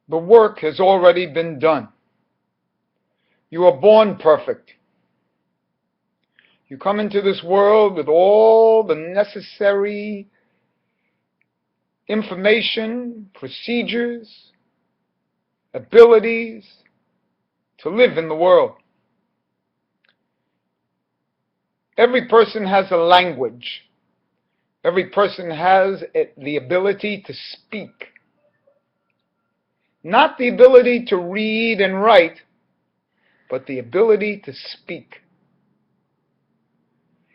The work has already been done. You are born perfect. You come into this world with all the necessary information, procedures, abilities to live in the world. Every person has a language. Every person has the ability to speak. Not the ability to read and write, but the ability to speak.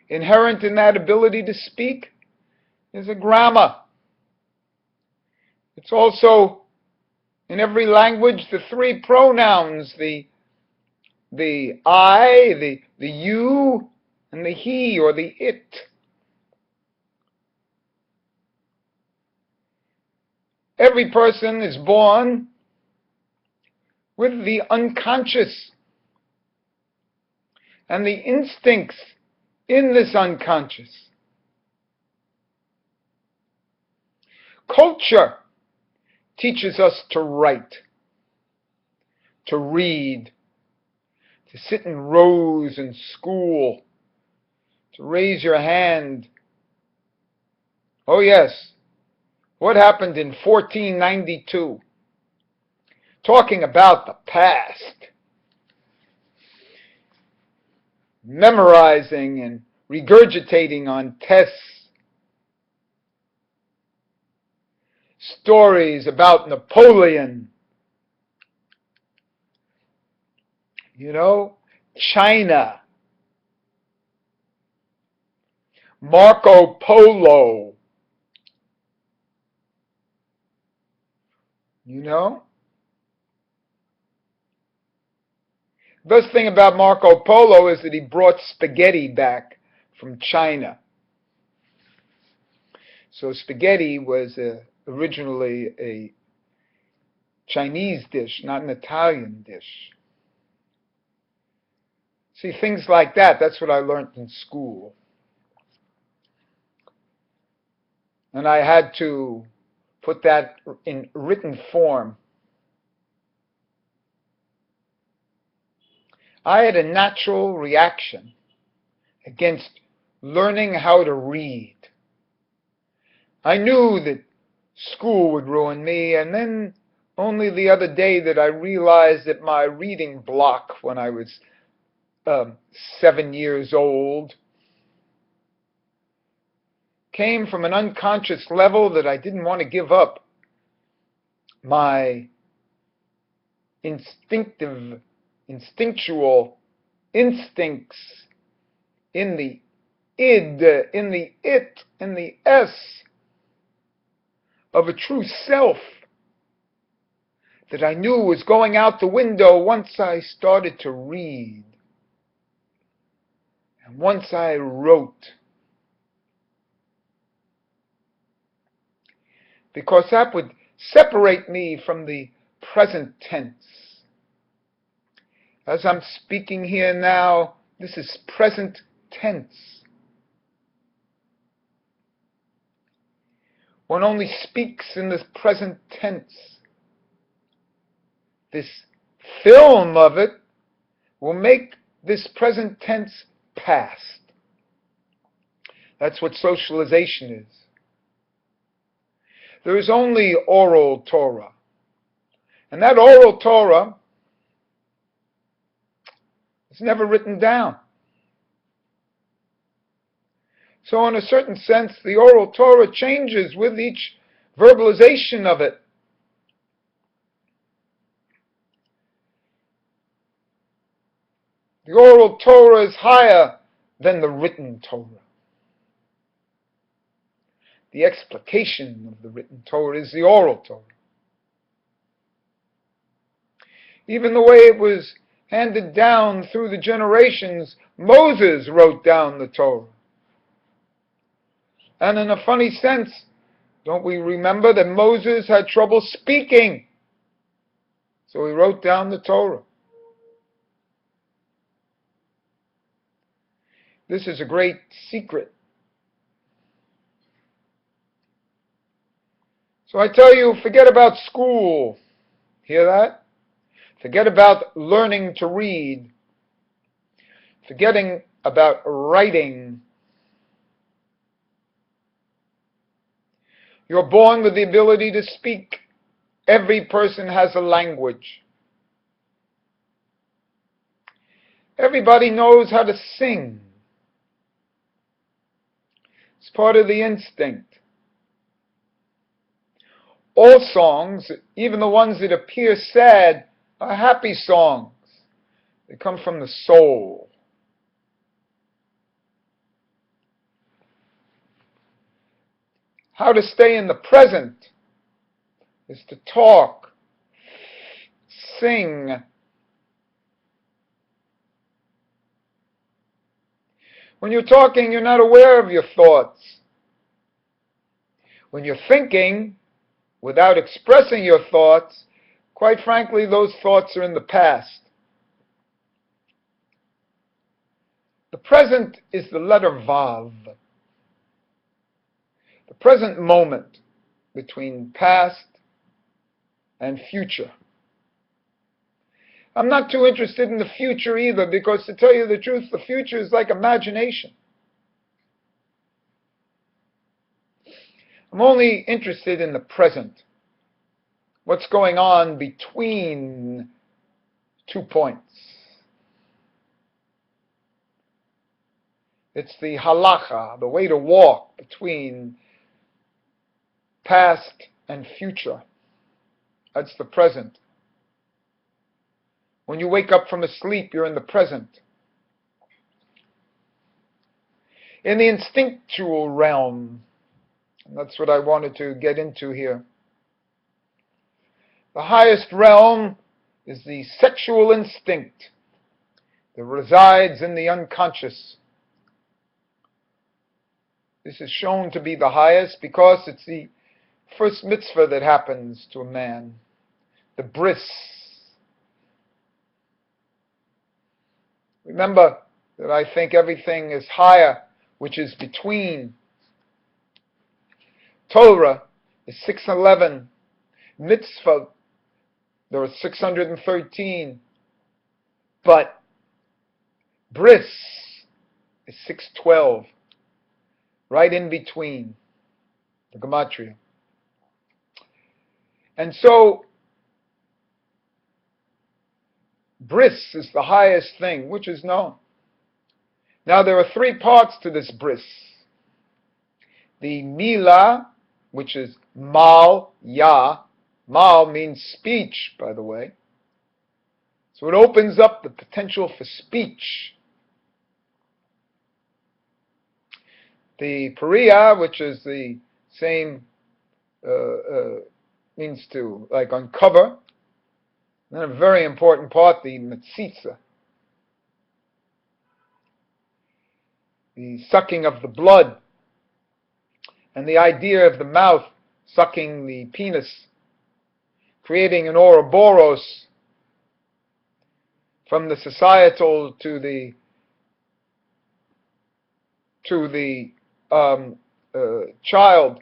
Inherent in that ability to speak is a grammar. It's also, in every language, the three pronouns, the I, the you, and the he or the it. Every person is born with the unconscious and the instincts in this unconscious. Culture teaches us to write, to read, to sit in rows in school, to raise your hand. Oh yes, what happened in 1492? Talking about the past. Memorizing and regurgitating on tests. Stories about Napoleon. China. Marco Polo. The best thing about Marco Polo is that he brought spaghetti back from China. So spaghetti was originally a Chinese dish, not an Italian dish. See, things like that, that's what I learned in school. And I had to put that in written form. I had a natural reaction against learning how to read. I knew that school would ruin me, and then only the other day that I realized that my reading block when I was 7 years old came from an unconscious level that I didn't want to give up. My instinctual instincts in the id, in the it, in the s of a true self that I knew was going out the window once I started to read and once I wrote. Because that would separate me from the present tense. As I'm speaking here now, this is present tense. One only speaks in this present tense. This film of it will make this present tense past. That's what socialization is. There is only oral Torah. And that oral Torah is never written down. So in a certain sense, the oral Torah changes with each verbalization of it. The oral Torah is higher than the written Torah. The explication of the written Torah is the oral Torah. Even the way it was handed down through the generations, Moses wrote down the Torah. And in a funny sense, don't we remember that Moses had trouble speaking? So he wrote down the Torah. This is a great secret. So I tell you, forget about school. Hear that? Forget about learning to read. Forgetting about writing. You're born with the ability to speak. Every person has a language. Everybody knows how to sing. It's part of the instinct. All songs, even the ones that appear sad, are happy songs. They come from the soul. How to stay in the present is to talk, sing. When you're talking, you're not aware of your thoughts. When you're thinking, without expressing your thoughts, quite frankly, those thoughts are in the past. The present is the letter Vav. The present moment between past and future. I'm not too interested in the future either, because to tell you the truth, the future is like imagination. I'm only interested in the present. What's going on between 2 points. It's the halacha, the way to walk between past and future. That's the present. When you wake up from a sleep, you're in the present. In the instinctual realm, and that's what I wanted to get into here. The highest realm is the sexual instinct that resides in the unconscious. This is shown to be the highest because it's the first mitzvah that happens to a man, the bris. Remember that I think everything is higher, which is between. Torah is 611. Mitzvah, there are 613. But bris is 612. Right in between, the gematria. And so, bris is the highest thing, which is known. Now, there are 3 parts to this bris. The mila, which is mal, ya. Mal means speech, by the way. So it opens up the potential for speech. The pariya, which is the same, means to, like, uncover. And then a very important part, the metzitza, the sucking of the blood, and the idea of the mouth sucking the penis, creating an Ouroboros from the societal to the child,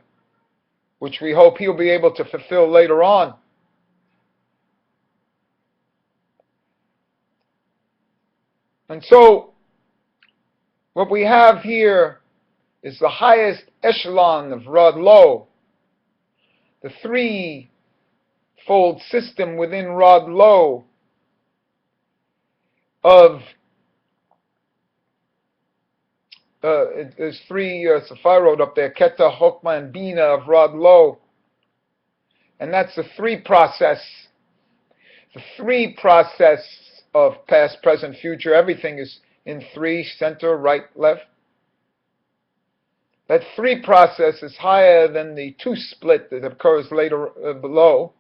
which we hope he'll be able to fulfill later on. And so, what we have here is the highest echelon of Rod Lo, the 3-fold system within Rod Lo of there's 3 Sephirot up there, Keta, Chokmah, and Bina of Rod Lo. And that's the 3 process. The 3 process of past, present, future. Everything is in 3, center, right, left. That 3 process is higher than the 2 split that occurs later below.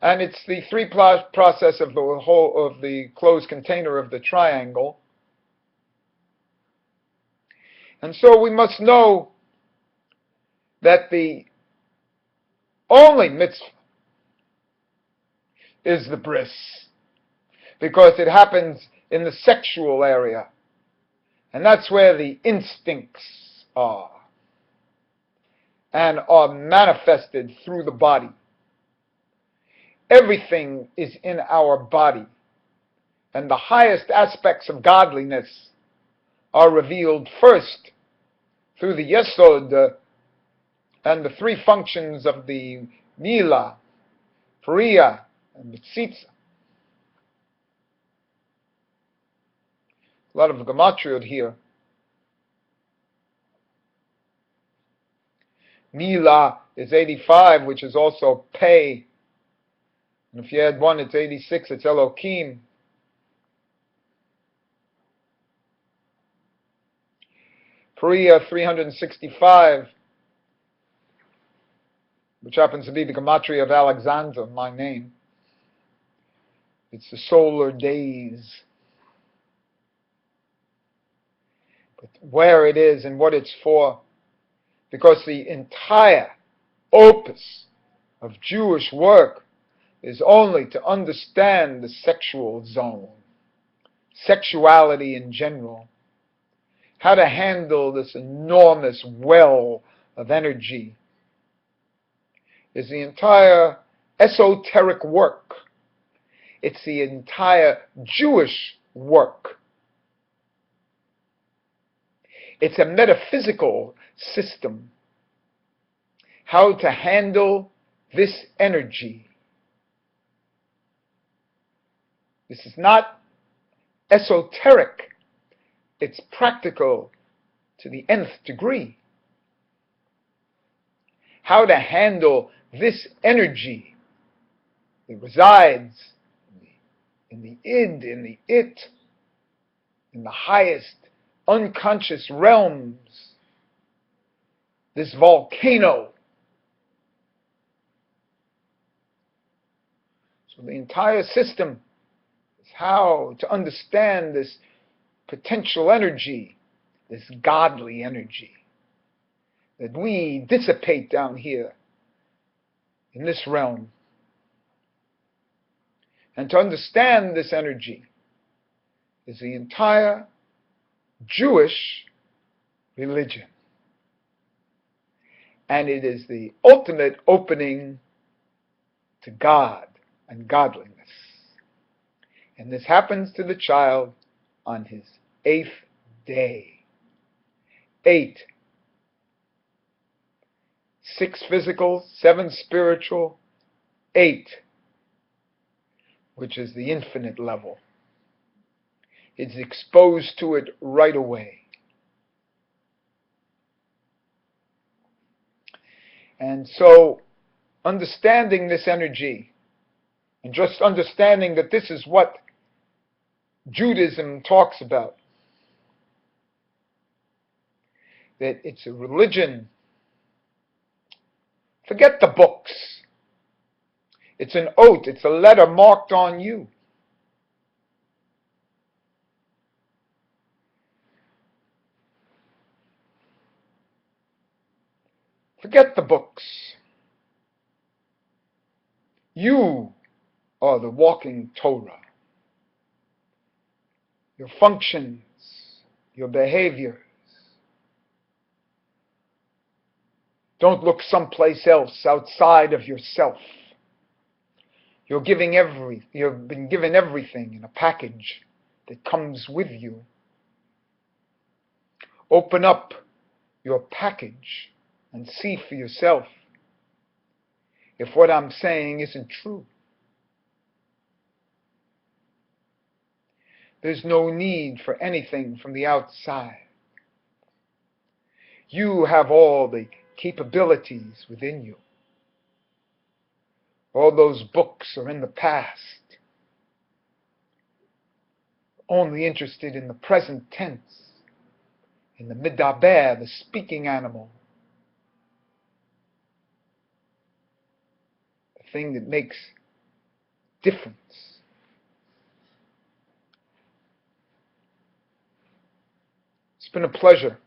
And it's the 3 process of the whole of the closed container of the triangle. And so we must know that the only mitzvah is the bris, because it happens in the sexual area, and that's where the instincts are, and are manifested through the body. Everything is in our body, and the highest aspects of godliness are revealed first through the Yesod and the three functions of the Mila, Priya, and Mitzitza. A lot of gematriot here. Mila is 85, which is also Pei. And if you add 1, it's 86, it's Elohim. Priya 365, which happens to be the gematria of Alexander, my name. It's the solar days. But where it is and what it's for, because the entire opus of Jewish work is only to understand the sexual zone, sexuality in general, how to handle this enormous well of energy, is the entire esoteric work. It's the entire Jewish work. It's a metaphysical system, how to handle this energy. This is not esoteric. It's practical to the nth degree. How to handle this energy that resides in the id, in the it, in the highest unconscious realms, this volcano. So the entire system is how to understand this potential energy, this godly energy that we dissipate down here in this realm. And to understand this energy is the entire Jewish religion. And it is the ultimate opening to God and godliness. And this happens to the child on his 8th day. 8. 6 physical, 7 spiritual, 8, which is the infinite level. It's exposed to it right away. And so, understanding this energy, and just understanding that this is what Judaism talks about, that it's a religion. Forget the books. It's an oath. It's a letter marked on you. Forget the books. You are the walking Torah. Your functions, your behaviors. Don't look someplace else outside of yourself. You've been given everything in a package that comes with you. Open up your package and see for yourself if what I'm saying isn't true. There's no need for anything from the outside. You have all the capabilities within you. All those books are in the past. Only interested in the present tense, in the midaber, the speaking animal. The thing that makes difference. It's been a pleasure